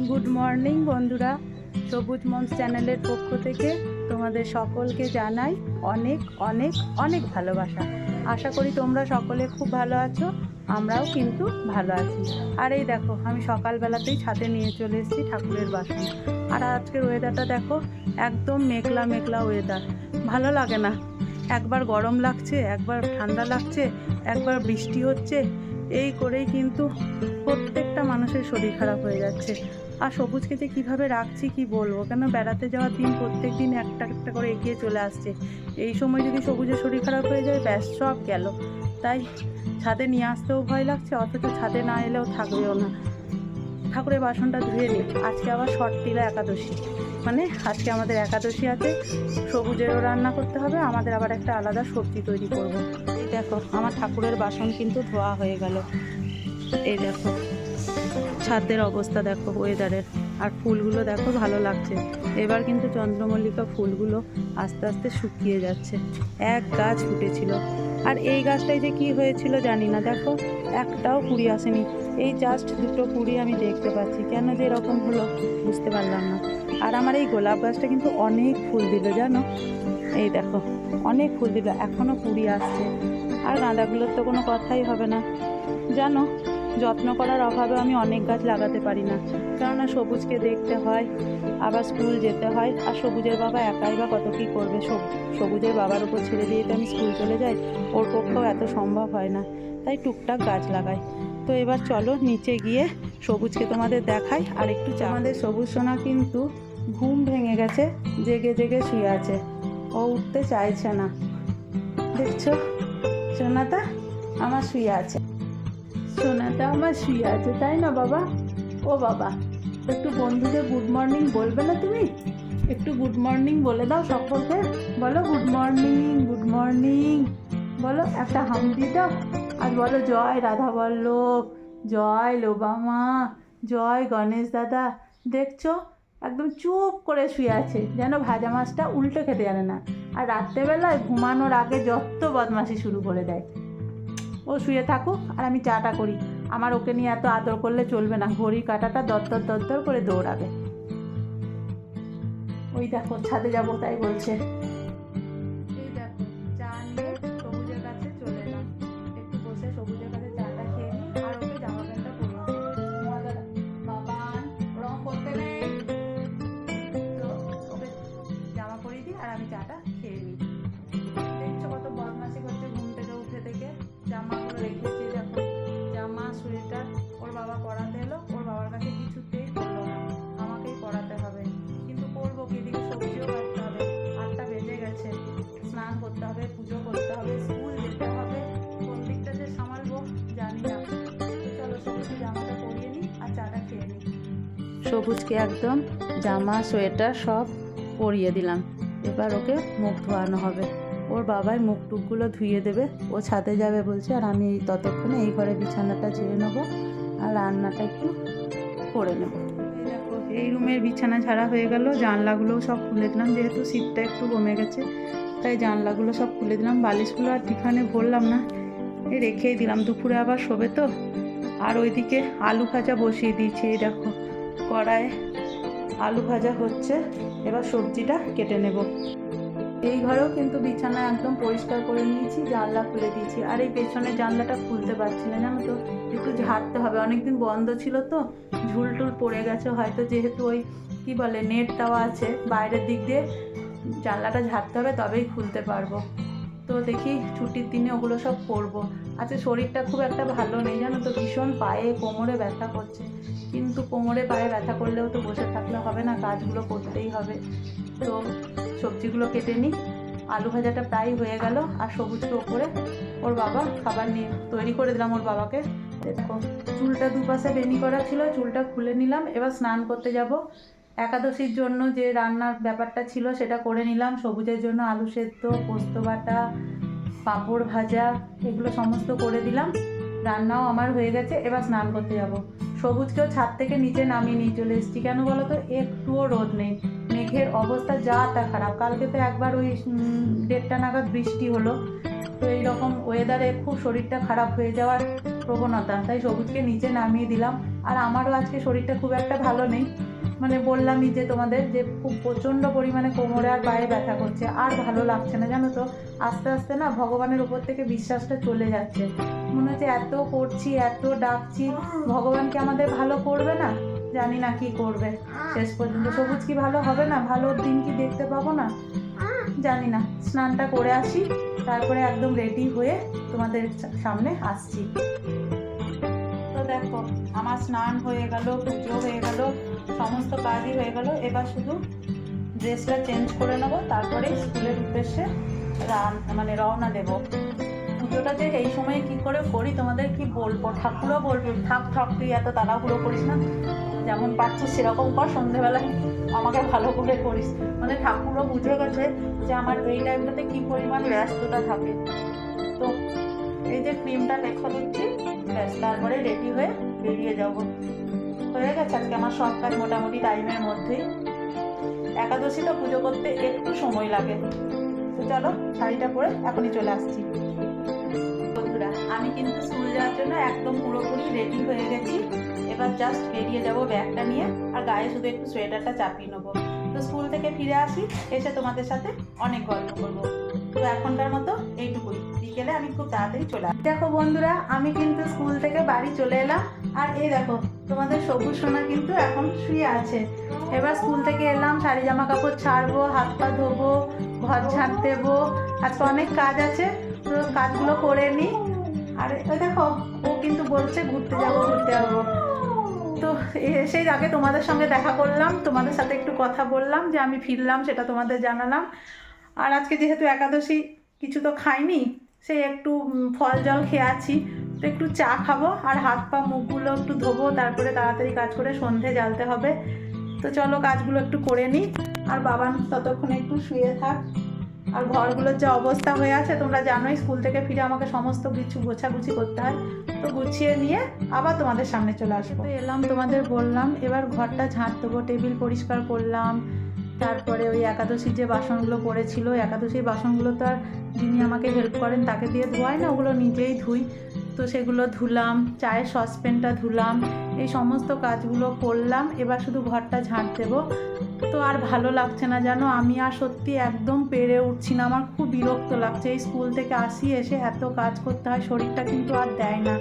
Good morning বন্ধুরা, সবুজ মঞ্চ চ্যানেলের পক্ষ থেকে তোমাদের সকলকে জানাই অনেক অনেক অনেক ভালোবাসা। আশা করি তোমরা সকলে খুব ভালো আছো, আমরাও কিন্তু ভালো আছি। আর এই দেখো, আমি সকালবেলাতেই ছাদে নিয়ে চলে এসেছি ঠাকুরের বাসন। আর আজকের ওয়েদারটা দেখো, একদম মেঘলা মেঘলা ওয়েদার, ভালো লাগে না। একবার গরম লাগছে, একবার ঠান্ডা লাগছে, একবার বৃষ্টি হচ্ছে, এই করেই কিন্তু প্রত্যেকটা মানুষের শরীর খারাপ হয়ে যাচ্ছে। আর সবুজকে যে কীভাবে রাখছি কি বলবো, কেন বেড়াতে যাওয়ার দিন প্রত্যেক দিন একটা একটা করে এগিয়ে চলে আসছে। এই সময় যদি সবুজের শরীর খারাপ হয়ে যায়, ব্যাস সব গেল। তাই ছাদে নিয়ে আসতেও ভয় লাগছে, অথচ ছাদে না এলেও থাকবেও না। ঠাকুরের বাসনটা ধুয়ে নিই, আজকে আবার ষট্টিলা একাদশী, মানে আজকে আমাদের একাদশী আছে। সবুজেরও রান্না করতে হবে, আমাদের আবার একটা আলাদা সবজি তৈরি করব। এই দেখো, আমার ঠাকুরের বাসন কিন্তু ধোয়া হয়ে গেল। এই দেখো ছাদের অবস্থা, দেখো ওয়েদারের, আর ফুলগুলো দেখো ভালো লাগছে। এবার কিন্তু চন্দ্রমল্লিকা ফুলগুলো আস্তে আস্তে শুকিয়ে যাচ্ছে। এক গাছ ফুটেছিল, আর এই গাছটায় যে কি হয়েছিল জানি না, দেখো একটাও কুড়ি আসেনি। এই জাস্ট দুটো কুড়ি আমি দেখতে পাচ্ছি, কেন যে এরকম হলো বুঝতে পারলাম না। আর আমার এই গোলাপ গাছটা কিন্তু অনেক ফুল দিল জানো, এই দেখো অনেক ফুল দিল, এখনও কুড়ি আসছে। আর গাঁদাগুলোর তো কোনো কথাই হবে না জানো। যত্ন করার অভাবে আমি অনেক গাছ লাগাতে পারি না, কেননা সবুজকে দেখতে হয়, আবার স্কুল যেতে হয়। আর সবুজের বাবা একাই বা কত কী করবে, সবুজের বাবার উপর ছেড়ে দিয়ে তো আমি স্কুল চলে যাই, ওর পক্ষেও এত সম্ভব হয় না। তাই টুকটাক গাছ লাগাই। তো এবার চলো নিচে গিয়ে সবুজকে তোমাদের দেখাই। আর একটু আমাদের সবুজ সোনা কিন্তু ঘুম ভেঙে গেছে, জেগে জেগে শুয়ে আছে, ও উঠতে চাইছে না। দেখছো সোনাটা আমার শুয়ে আছে, সোনাটা আমার শুয়ে আছে, তাই না বাবা? ও বাবা, একটু বন্ধুদের গুড মর্নিং বলবে না তুমি? একটু গুড মর্নিং বলে দাও সকলকে, বলো গুড মর্নিং, গুড মর্নিং বলো, একটা হাম্পি দাও। আর বলো জয় রাধা বল্লভ, জয় লোবামা, জয় গণেশ দাদা। দেখছো একদম চুপ করে শুয়ে আছে, যেন ভাজা মাছটা উল্টে খেতে জানে না। আর রাত্রেবেলায় ঘুমানোর আগে যত বদমাশি শুরু করে দেয়। ও শুয়ে থাকুক, আর আমি চাটা করি। আমার ওকে নিয়ে এত আদর করলে চলবে না, ঘড়ি কাঁটাটা দরদর দরদর করে দৌড়াবে। ওই দেখো ছাদে যাবো তাই বলছে। এই দেখো চা নিয়ে সবুজের কাছে চলে এলাম, একটু বসে সবুজের কাছে চাটা খেয়ে নিই, আর ওকে জামা প্যান্টটা পরিয়ে দিই। বাবান ওরকম করতে নেই, তো ওকে জামা পরিয়ে দিই আর আমি চাটা খেয়ে নিই। দেখছো কত বদমাশি করছে, ঘুম থেকে উঠে থেকে জামাগুলো রেখেছি, দেখো জামা সোয়েটার ওর বাবা পরাতে এলো, ওর বাবার কাছে কিছুতেই করলো না, আমাকেই পরাতে হবে। কিন্তু করবো কি, এদিকে সবজিও কাটতে হবে, 8টা বেজে গেছে, স্নান করতে হবে, পুজো করতে হবে, স্কুল যেতে হবে, কোন দিকটা যে সামালবো জানি না। তো চলো সবুজকে জামাটা পরিয়ে নিই আর চাটা খেয়ে নিই। সবুজকে একদম জামা সোয়েটার সব পরিয়ে দিলাম, এবার ওকে মুখ ধোয়ানো হবে। ওর বাবাই মুখ টুকগুলো ধুয়ে দেবে, ও ছাদে যাবে বলছে, আর আমি ততক্ষণে এই ঘরে বিছানাটা ঝেড়ে নেবো আর রান্নাটা একটু করে নেব। এই দেখো এই রুমের বিছানা ঝাড়া হয়ে গেল, জানলাগুলোও সব খুলে দিলাম, যেহেতু শীতটা একটু কমে গেছে তাই জানলাগুলো সব খুলে দিলাম। বালিশগুলো আর টিফানে ভরলাম না, এই রেখেই দিলাম, দুপুরে আবার শোবে তো। আর ওইদিকে আলু ভাজা বসিয়ে দিয়েছি, এই দেখো কড়াইয়ে আলু ভাজা হচ্ছে, এবার সবজিটা কেটে নেব। এই ঘরেও কিন্তু বিছানা একদম পরিষ্কার করে নিয়েছি, জানলা খুলে দিয়েছি। আর এই পেছনের জানলাটা খুলতে পারছি না জানো তো, একটু ঝাড়তে হবে, অনেকদিন বন্ধ ছিল তো, ঝুল টুল পড়ে গেছে হয়তো, যেহেতু ওই কি বলে নেট দেওয়া আছে বাইরের দিক দিয়ে, জানলাটা ঝাড়তে হবে তবেই খুলতে পারবো। তো দেখি ছুটির দিনে ওগুলো সব করবো। আচ্ছা শরীরটা খুব একটা ভালো নেই জানো তো, ভীষণ পায়ে কোমরে ব্যথা করছে, কিন্তু কোমরে পায়ে ব্যথা করলেও তো বসে থাকলে হবে না, কাজগুলো করতেই হবে। তো সবজিগুলো কেটে নিই, আলু ভাজাটা প্রায় হয়ে গেল, আর সবুজকে ওপরে ওর বাবা খাবার নিয়ে তৈরি করে দিলাম ওর বাবাকে। দেখো চুলটা দুপাশে বেনি করা ছিল, চুলটা খুলে নিলাম, এবার স্নান করতে যাব। একাদশীর জন্য যে রান্নার ব্যাপারটা ছিল সেটা করে নিলাম, সবুজের জন্য আলু সেদ্ধ, পোস্ত বাটা, পাঁপড় ভাজা, এগুলো সমস্ত করে দিলাম, রান্নাও আমার হয়ে গেছে। এবার স্নান করতে যাব। সবুজকেও ছাদ থেকে নিচে নামিয়ে নিয়ে চলে এসেছি, কেন বলো তো, একটুও রোদ নেই, মেঘের অবস্থা যা তা খারাপ। কালকে তো একবার ওই 1:30 নাগাদ বৃষ্টি হলো, তো এইরকম ওয়েদারে খুব শরীরটা খারাপ হয়ে যাওয়ার প্রবণতা, তাই সবুজকে নিচে নামিয়ে দিলাম। আর আমারও আজকে শরীরটা খুব একটা ভালো নেই, মানে বললামই যে তোমাদের যে খুব প্রচণ্ড পরিমাণে কোমরে আর পায়ে ব্যথা করছে, আর ভালো লাগছে না জানো তো। আস্তে আস্তে না ভগবানের উপর থেকে বিশ্বাসটা চলে যাচ্ছে, মনে হচ্ছে এত করছি এত ডাকছি, ভগবান কি আমাদের ভালো করবে না? জানি না কি করবে শেষ পর্যন্ত। সবুজ কি ভালো হবে না? ভালো দিন কি দেখতে পাবো না? জানি না। স্নানটা করে আসি, তারপরে একদম রেডি হয়ে তোমাদের সামনে আসছি। তো দেখো আমার স্নান হয়ে গেল, পুজো হয়ে গেল, সমস্ত কাজই হয়ে গেল। এবার শুধু ড্রেসটা চেঞ্জ করে নেবো, তারপরে স্কুলের উদ্দেশ্যে রওনা দেবো। পুজোটা যে এই সময় কি করে করি তোমাদের কি বলবো, ঠাকুরও বলবে থাক থাক তুই এত তাড়াহুড়ো করিস না, যেমন পারছিস সেরকম কর, সন্ধেবেলায় আমাকে ভালো করে করিস। মানে ঠাকুরও বুঝে গেছে যে আমার এই টাইমটাতে কি পরিমাণ ব্যস্ততা থাকে। তো এই যে ক্রিমটা লেখা দিচ্ছি, ব্যাস তারপরে রেডি হয়ে বেরিয়ে যাবো। হয়ে গেছে আজকে আমার সব কাজ মোটামুটি টাইমের মধ্যেই। একাদশী তো পুজো করতে একটু সময় লাগে। তো চলো শাড়িটা পরে এখনই চলে আসছি। বন্ধুরা আমি কিন্তু স্কুল যাওয়ার জন্য একদম পুরোপুরি রেডি হয়ে গেছি। এবার জাস্ট বেরিয়ে যাব ব্যাগটা নিয়ে, আর গায়ে শুধু একটু সোয়েটারটা চাপিয়ে নেবো। তো স্কুল থেকে ফিরে আসি, এসে তোমাদের সাথে অনেক গল্প করবো। তো এখনকার মতো এইটুকুই, বিকেলে আমি খুব তাড়াতাড়ি চলে আসি। দেখো বন্ধুরা আমি কিন্তু স্কুল থেকে বাড়ি চলে এলাম, আর এই দেখো তোমাদের সবুজ সোনা কিন্তু এখন শুয়ে আছে। এবার স্কুল থেকে এলাম, শাড়ি জামা কাপড় ছাড়বো, হাত পা ধোবো, ঘর ঝাঁট দেবো, আজকে অনেক কাজ আছে, তো কাজগুলো করে নিই। আর ওই দেখো ও কিন্তু বলছে ঘুরতে যাবো ঘুরতে যাবো। তো সেই আগে তোমাদের সঙ্গে দেখা করলাম, তোমাদের সাথে একটু কথা বললাম, যে আমি ফিরলাম সেটা তোমাদের জানালাম। আর আজকে যেহেতু একাদশী কিছু তো খাইনি, সেই একটু ফল জল খেয়ে আছি, তো একটু চা খাবো আর হাত পা মুখগুলো একটু ধোবো, তারপরে তাড়াতাড়ি কাজ করে সন্ধে জ্বালতে হবে। তো চলো কাজগুলো একটু করে নিই, আর বাবান ততক্ষণে একটু শুয়ে থাক। আর ঘরগুলোর যে অবস্থা হয়ে আছে তোমরা জানোই, স্কুল থেকে ফিরে আমাকে সমস্ত কিছু গোছাগুছি করতে হয়। তো গুছিয়ে নিয়ে আবার তোমাদের সামনে চলে আসবো। তো এলাম তোমাদের বললাম, এবার ঘরটা ঝাঁট দেবো, টেবিল পরিষ্কার করলাম, তারপরে ওই একাদশীর যে বাসনগুলো পড়েছিল, একাদশীর বাসনগুলো তো আর যিনি আমাকে হেল্প করেন তাকে দিয়ে ধোয়াই না, ওগুলো নিজেই ধুই। তো সেগুলো ধুলাম, চায়ের সসপ্যানটা ধুলাম, এই সমস্ত কাজগুলো করলাম। এবার শুধু ঘরটা ঝাঁট দেবো। তো আর ভালো লাগছে না জানো, আমি আর সত্যি একদম পেরে উঠছি না, আমার খুব বিরক্ত লাগছে। এই স্কুল থেকে আসি, এসে এত কাজ করতে হয়, শরীরটা কিন্তু আর দেয় না।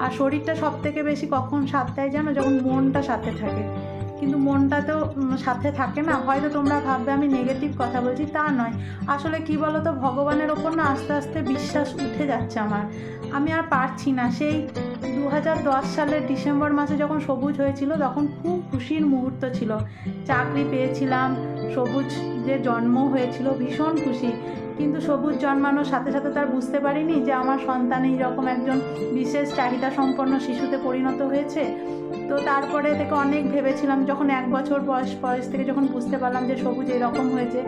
আর শরীরটা সব থেকে বেশি কখন সাথ দেয় জানো, যখন মনটা সাথে থাকে। কিন্তু মনটা তো সাথে থাকে না। হয়তো তোমরা ভাববে আমি নেগেটিভ কথা বলছি, তা নয়। আসলে কি বলো তো, ভগবানের ওপর না আস্তে আস্তে বিশ্বাস উঠে যাচ্ছে আমার। আমি আর পারছি না। সেই 2010 সালের ডিসেম্বর মাসে যখন সবুজ হয়েছিল, তখন খুব খুশির মুহূর্ত ছিল, চাকরি পেয়েছিলাম, সবুজ যে জন্ম হয়েছিল ভীষণ খুশি। কিন্তু সবুজ জন্মানোর সাথে সাথে তার বুঝতে পারিনি যে আমার সন্তান এইরকম একজন বিশেষ চাহিদা সম্পন্ন শিশুতে পরিণত হয়েছে। তো তারপরে থেকে অনেক ভেবেছিলাম, যখন 1 বছর বয়স থেকে যখন বুঝতে পারলাম যে সবুজ এরকম হয়েছে,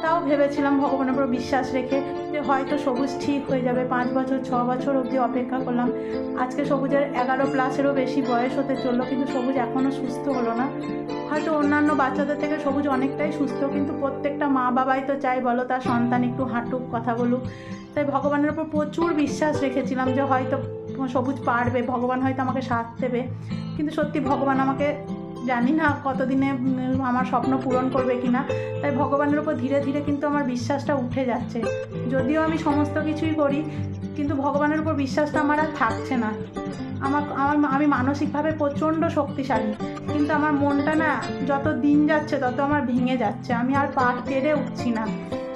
তাও ভেবেছিলাম ভগবানের উপর বিশ্বাস রেখে যে হয়তো সবুজ ঠিক হয়ে যাবে। 5 বছর 6 বছর অবধি অপেক্ষা করলাম। আজকে সবুজের 11+-এরও বেশি বয়স হতে চললো, কিন্তু সবুজ এখনও সুস্থ হলো না। হয়তো অন্যান্য বাচ্চাদের থেকে সবুজ অনেকটাই সুস্থ, কিন্তু প্রত্যেকটা মা বাবাই তো চাই বলো তার সন্তান একটু হাঁটুক, কথা বলুক। তাই ভগবানের উপর প্রচুর বিশ্বাস রেখেছিলাম যে হয়তো সবুজ পারবে, ভগবান হয়তো আমাকে সাথ দেবে। কিন্তু সত্যি ভগবান আমাকে জানি না কতদিনে আমার স্বপ্ন পূরণ করবে কি না। তাই ভগবানের উপর ধীরে ধীরে কিন্তু আমার বিশ্বাসটা উঠে যাচ্ছে। যদিও আমি সমস্ত কিছুই করি, কিন্তু ভগবানের উপর বিশ্বাসটা আমার আর থাকছে না। আমি মানসিকভাবে প্রচণ্ড শক্তিশালী, কিন্তু আমার মনটা না যত দিন যাচ্ছে তত আমার ভেঙে যাচ্ছে। আমি আর পেরে উঠছি না।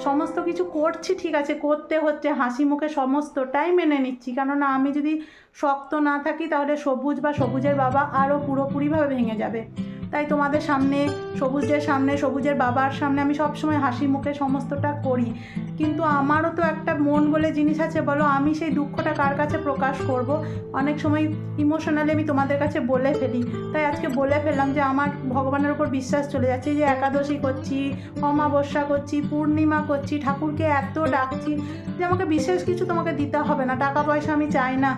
সমস্ত কিছু করছি, ঠিক আছে, করতে হচ্ছে, হাসি মুখে সমস্তটাই মেনে নিচ্ছি, কেননা আমি যদি শক্ত না থাকি তাহলে সবুজ বা সবুজের বাবা আরও পুরোপুরিভাবে ভেঙে যাবে। তাই তোমাদের সামনে, সবুজের সামনে, সবুজের বাবার সামনে আমি সবসময় হাসি মুখে সমস্তটা করি। কিন্তু আমারও তো একটা মন বলে জিনিস আছে বলো, আমি সেই দুঃখটা কার কাছে প্রকাশ করব? অনেক সময় ইমোশনালি আমি তোমাদের কাছে বলে ফেলি। তাই আজকে বলে ফেললাম যে আমার ভগবানের উপর বিশ্বাস চলে যাচ্ছে। যে একাদশী করছি, অমাবস্যা করছি, পূর্ণিমা করছি, ঠাকুরকে এত ডাকছি যে আমাকে বিশেষ কিছু তোমাকে দিতে হবে না, টাকা পয়সা আমি চাই না।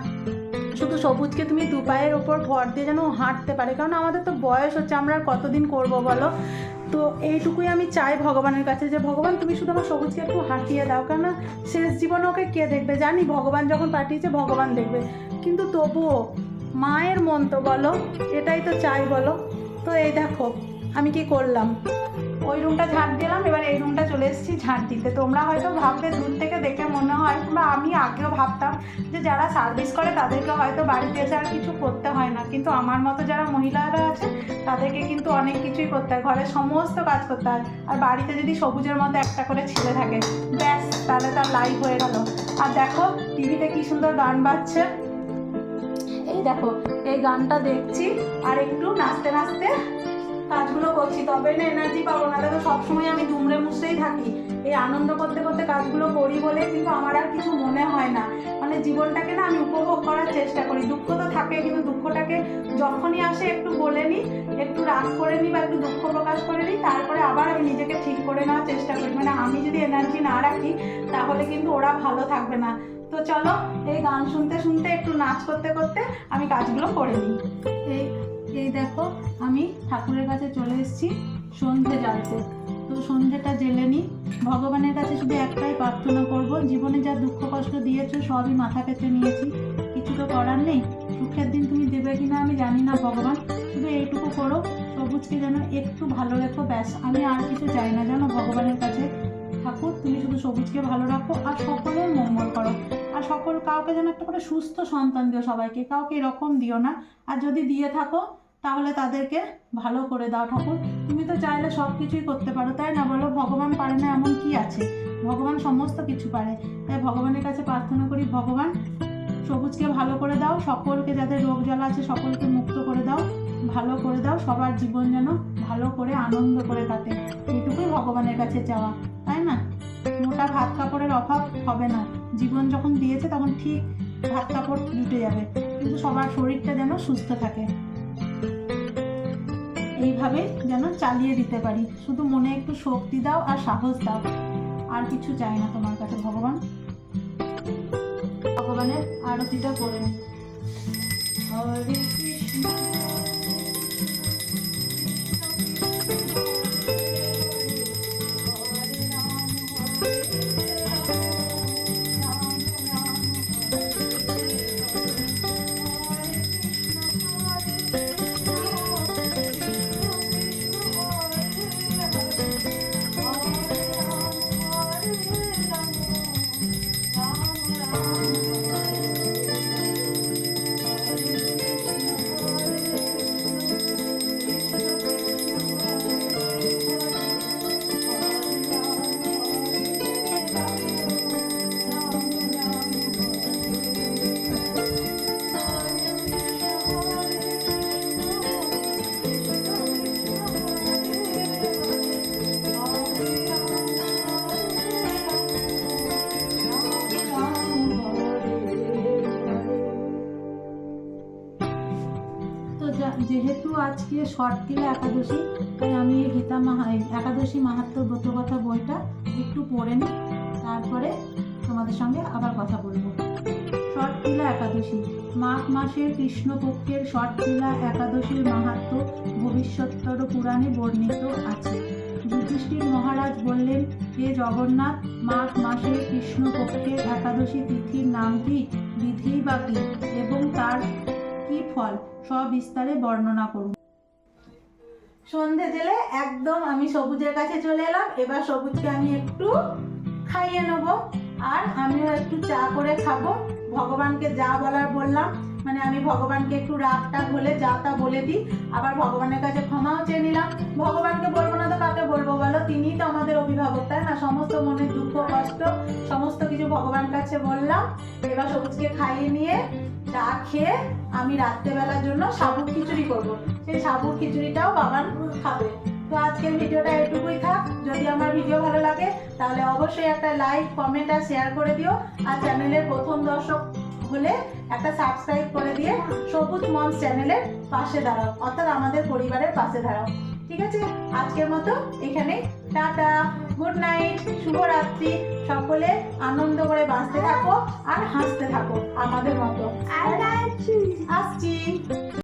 শুধু সবুজকে তুমি 2 পায়ের ওপর ভর দিয়ে যেন হাঁটতে পারে, কারণ আমাদের তো বয়স হচ্ছে, আমরা আর কতদিন করব বলো। তো এইটুকুই আমি চাই ভগবানের কাছে, যে ভগবান তুমি শুধু আমার সবুজকে একটু হাঁটিয়ে দাও, কেন শেষ জীবনে ওকে কে দেখবে? জানি ভগবান যখন পাঠিয়েছে ভগবান দেখবে, কিন্তু তবুও মায়ের মন তো বলো, এটাই তো চাই বলো। তো এই দেখো আমি কি করলাম, ওই রুমটা ঝাঁট দিলাম, এবার এই রুমটা চলে এসেছি ঝাঁট দিতে। তোমরা হয়তো ভাববে দূর থেকে দেখে মনে হয়, কিংবা আমি আগেও ভাবতাম যে যারা সার্ভিস করে তাদেরকে হয়তো বাড়িতে এসে আর কিছু করতে হয় না, কিন্তু আমার মতো যারা মহিলারা আছে তাদেরকে কিন্তু অনেক কিছুই করতে হয়, ঘরের সমস্ত কাজ করতে হয়। আর বাড়িতে যদি সবুজের মতো একটা করে ছেলে থাকে, ব্যাস তাহলে তার লাইফ হয়ে গেল। আর দেখো টিভিতে কি সুন্দর গান বাজছে, এই দেখো এই গানটা দেখছি আর একটু নাচতে নাচতে কাজগুলো করছি, তবে না এনার্জি পাবো না। দেখো সবসময় আমি দুমড়ে মুচড়েই থাকি, এই আনন্দ করতে করতে কাজগুলো করি বলে কিন্তু আমার আর কিছু মনে হয় না। মানে জীবনটাকে না আমি উপভোগ করার চেষ্টা করি। দুঃখ তো থাকে, কিন্তু দুঃখটাকে যখনই আসে একটু বলে নিই, একটু রাগ করে নিই বা একটু দুঃখ প্রকাশ করে নিই, তারপরে আবার আমি নিজেকে ঠিক করে নেওয়ার চেষ্টা করি। মানে আমি যদি এনার্জি না রাখি তাহলে কিন্তু ওরা ভালো থাকবে না। তো চলো এই গান শুনতে শুনতে একটু নাচ করতে করতে আমি কাজগুলো করে নিই। এই দেখো আমি ঠাকুরের কাছে চলে এসেছি সন্ধে জ্বালতে। তো সন্ধেটা জেলে নিই, ভগবানের কাছে শুধু একটাই প্রার্থনা করব, জীবনে যা দুঃখ কষ্ট দিয়েছো সবই মাথা পেতে নিয়েছি, কিছু তো করার নেই, সুখের দিন তুমি দেবে কিনা আমি জানি না ভগবান, শুধু এইটুকু করো সবুজকে যেন একটু ভালো রেখো, ব্যাস আমি আর কিছু চাই না জানো ভগবানের কাছে। ঠাকুর তুমি শুধু সবুজকে ভালো রাখো আর সকলের মঙ্গল করো, আর কাউকে যেন একটা করে সুস্থ সন্তান দিও, সবাইকে, কাউকে এরকম দিও না, আর যদি দিয়ে থাকো তাহলে তাদেরকে ভালো করে দাও ঠাকুর। তুমি তো চাইলে সব কিছুই করতে পারো, তাই না বলো? ভগবান পারে না এমন কি আছে? ভগবান সমস্ত কিছু পারে। তাই ভগবানের কাছে প্রার্থনা করি, ভগবান সবুজকে ভালো করে দাও, সকলকে যাদের রোগ জ্বালা আছে সকলকে মুক্ত করে দাও, ভালো করে দাও, সবার জীবন যেন ভালো করে আনন্দ করে কাটে, এইটুকুই ভগবানের কাছে চাওয়া, তাই না? মোটা ভাত কাপড়ের অভাব হবে না, জীবন যখন দিয়েছে তখন ঠিক ভাত কাপড় জুটে যাবে, কিন্তু সবার শরীরটা যেন সুস্থ থাকে, এইভাবে যেন চালিয়ে দিতে পারি। শুধু মনে একটু শক্তি দাও আর সাহস দাও, আর কিছু চাই না তোমার কাছে ভগবান। ভগবানের আরতিটা করে নি। হরে কৃষ্ণ যেহেতু আজকে শর্তিলা একাদশী, তাই আমি এই একাদশী মাহাত্ম্য ব্রতকথা বইটা একটু পড়ে নিই, তারপরে তোমাদের সঙ্গে আবার কথা বলবো। শর্তিলা একাদশী, মাঘ মাসের কৃষ্ণপক্ষের শর্তিলা একাদশীর মাহাত্ম্য ভবিষ্যত্তর পুরাণে বর্ণিত আছে। যুধিষ্ঠির মহারাজ বললেন, হে জগন্নাথ, মাঘ মাসের কৃষ্ণপক্ষের একাদশী তিথির নাম কি, বিধি বা কি, এবং তার কি ফল সবিস্তারে বর্ণনা করুন। সন্ধে জেলে একদম আমি সবুজের কাছে চলে এলাম, এবার সবুজকে আমি একটু খাইয়ে নেব, আর আমিও একটু চা করে খাবো। ভগবানকে যা বলার বললাম, মানে আমি ভগবানকে একটু রাগটা হলে যা তা বলে দিই, আবার ভগবানের কাছে ক্ষমাও চেয়ে নিলাম। ভগবানকে বলবো না তো কাকে বলবো বলো? তিনিই তো আমাদের অভিভাবক, তাই না? সমস্ত মনের দুঃখ কষ্ট সমস্ত কিছু ভগবান কাছে বললাম। এবার সবুজকে খাইয়ে নিয়ে চা খেয়ে আমি রাত্রেবেলার জন্য সাবুর খিচুড়ি করবো, সেই সাবুর খিচুড়িটাও বাবান খাবে। তো আজকের ভিডিওটা এটুকুই থাক। যদি আমার ভিডিও ভালো লাগে তাহলে অবশ্যই একটা লাইক, কমেন্ট আর শেয়ার করে দিও, আর চ্যানেলের প্রথম দর্শক হলে একটা সাবস্ক্রাইব করে দিয়ে সবুজ মমস চ্যানেলের পাশে দাঁড়াও, অর্থাৎ আমাদের পরিবারের পাশে দাঁড়াও। ঠিক আছে, আজকের মতো এখানে টাটা, গুড নাইট, শুভরাত্রি। সকলে আনন্দ করে বাঁচতে থাকো আর হাসতে থাকো আমাদের মতো। আসছি।